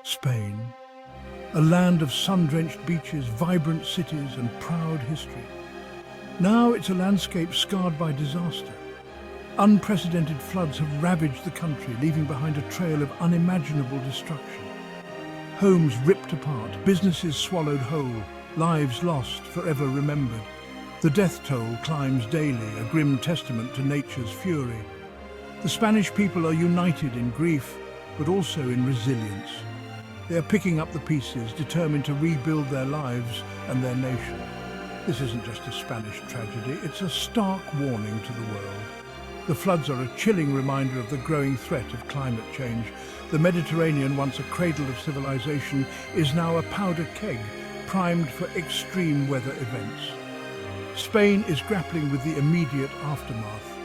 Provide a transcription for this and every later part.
Spain, a land of sun-drenched beaches, vibrant cities and proud history. Now it's a landscape scarred by disaster. Unprecedented floods have ravaged the country, leaving behind a trail of unimaginable destruction. Homes ripped apart, businesses swallowed whole, lives lost, forever remembered. The death toll climbs daily, a grim testament to nature's fury. The Spanish people are united in grief, but also in resilience. They are picking up the pieces, determined to rebuild their lives and their nation. This isn't just a Spanish tragedy, it's a stark warning to the world. The floods are a chilling reminder of the growing threat of climate change. The Mediterranean, once a cradle of civilization, is now a powder keg, primed for extreme weather events. Spain is grappling with the immediate aftermath,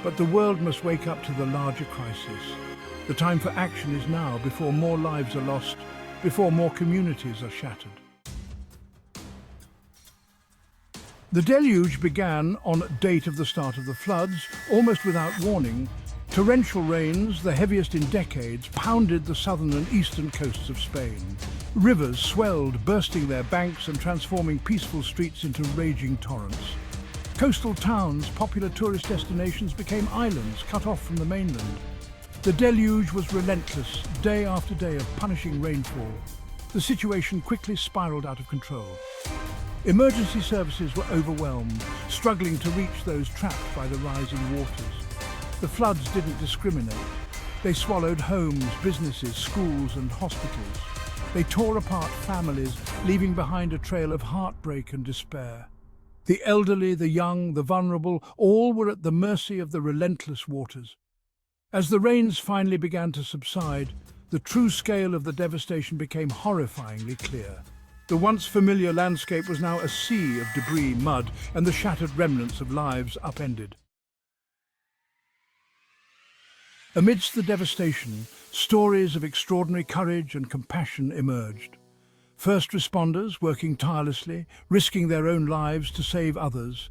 but the world must wake up to the larger crisis. The time for action is now, before more lives are lost, before more communities are shattered. The deluge began on date of the start of the floods, almost without warning. Torrential rains, the heaviest in decades, pounded the southern and eastern coasts of Spain. Rivers swelled, bursting their banks and transforming peaceful streets into raging torrents. Coastal towns, popular tourist destinations, became islands cut off from the mainland. The deluge was relentless, day after day of punishing rainfall. The situation quickly spiraled out of control. Emergency services were overwhelmed, struggling to reach those trapped by the rising waters. The floods didn't discriminate. They swallowed homes, businesses, schools and hospitals. They tore apart families, leaving behind a trail of heartbreak and despair. The elderly, the young, the vulnerable, all were at the mercy of the relentless waters. As the rains finally began to subside, the true scale of the devastation became horrifyingly clear. The once familiar landscape was now a sea of debris, mud, and the shattered remnants of lives upended. Amidst the devastation, stories of extraordinary courage and compassion emerged. First responders working tirelessly, risking their own lives to save others.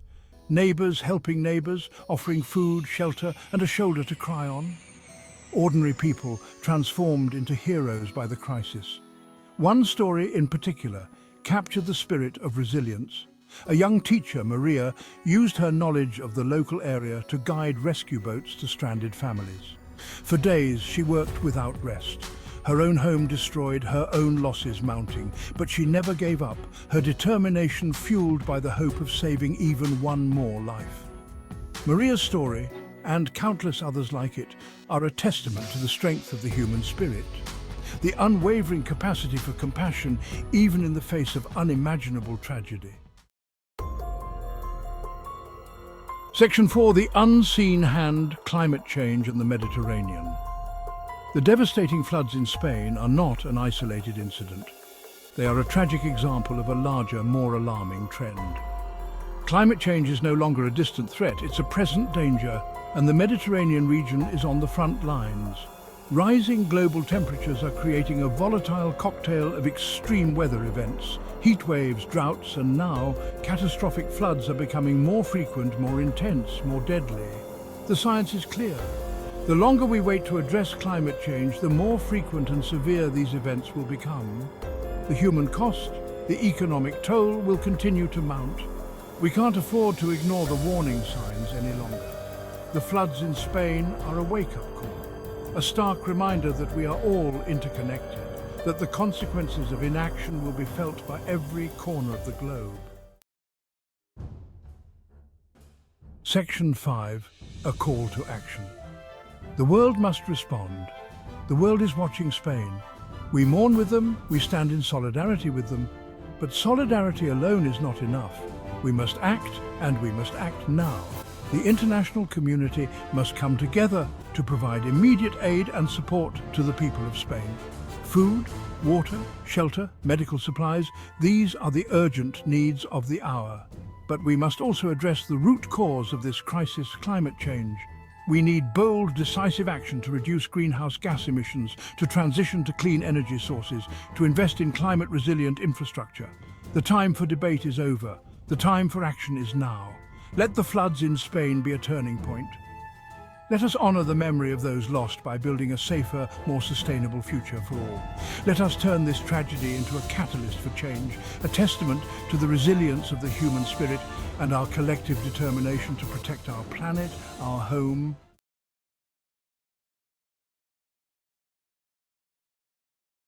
Neighbours helping neighbours, offering food, shelter, and a shoulder to cry on. Ordinary people transformed into heroes by the crisis. One story in particular captured the spirit of resilience. A young teacher, Maria, used her knowledge of the local area to guide rescue boats to stranded families. For days, she worked without rest. Her own home destroyed, her own losses mounting, but she never gave up, her determination fueled by the hope of saving even one more life. Maria's story, and countless others like it, are a testament to the strength of the human spirit. The unwavering capacity for compassion, even in the face of unimaginable tragedy. Section 4. The Unseen Hand, Climate Change and the Mediterranean. The devastating floods in Spain are not an isolated incident. They are a tragic example of a larger, more alarming trend. Climate change is no longer a distant threat, it's a present danger, and the Mediterranean region is on the front lines. Rising global temperatures are creating a volatile cocktail of extreme weather events. Heat waves, droughts, and now catastrophic floods are becoming more frequent, more intense, more deadly. The science is clear. The longer we wait to address climate change, the more frequent and severe these events will become. The human cost, the economic toll will continue to mount. We can't afford to ignore the warning signs any longer. The floods in Spain are a wake-up call, a stark reminder that we are all interconnected, that the consequences of inaction will be felt by every corner of the globe. Section 5. A call to action. The world must respond. The world is watching Spain. We mourn with them, we stand in solidarity with them, but solidarity alone is not enough. We must act, and we must act now. The international community must come together to provide immediate aid and support to the people of Spain. Food, water, shelter, medical supplies, these are the urgent needs of the hour. But we must also address the root cause of this crisis, climate change. We need bold, decisive action to reduce greenhouse gas emissions, to transition to clean energy sources, to invest in climate-resilient infrastructure. The time for debate is over. The time for action is now. Let the floods in Spain be a turning point. Let us honour the memory of those lost by building a safer, more sustainable future for all. Let us turn this tragedy into a catalyst for change, a testament to the resilience of the human spirit and our collective determination to protect our planet, our home,